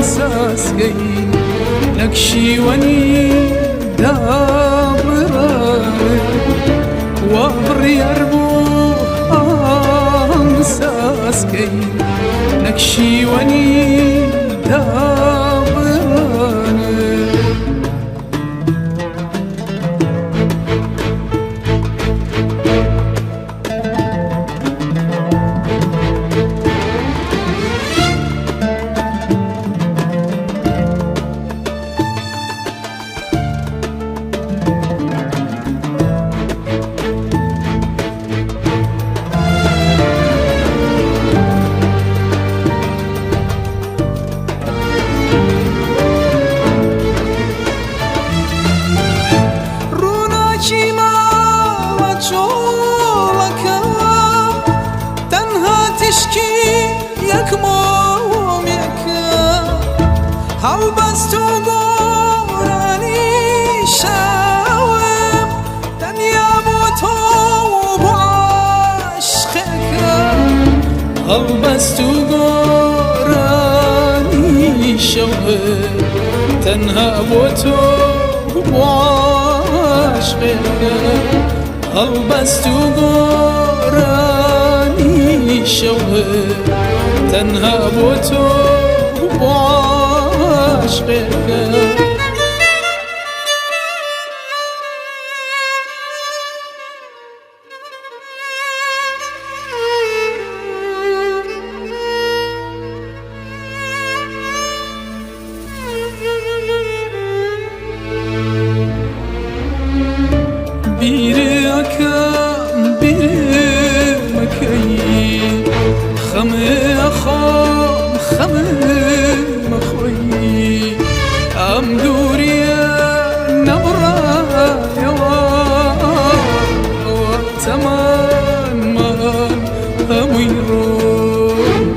ساسكي نكشي وني دابراني وابري أربو ساسكي نكشي وني دابراني يكموم يكا هالبس تقوراني شاوم دنيا بوتو بعشقك هالبس تقوراني شاوم تنها بوتو بعشقك هالبس تقوراني شاوم تنها بوتو بعشقك biri akan biri makayi خمي أخام خمي مخوي أم دوريا نبرا يوان وتمان مان أميرون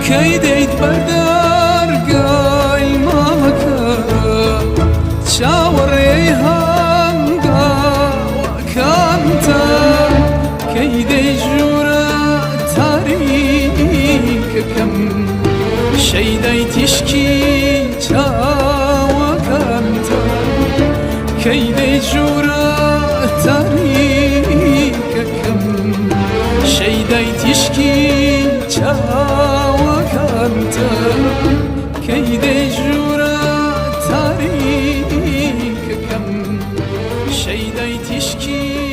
كيديت بردار قاي ماكا شاوري هانقا وكانتا كيدي جورا تاريك كم شيداي تشكي تاوكانتا كيدي جورا تاريك كم شيداي تشكي تاوكانتا كيدي جورا تاريك كم شيداي تشكي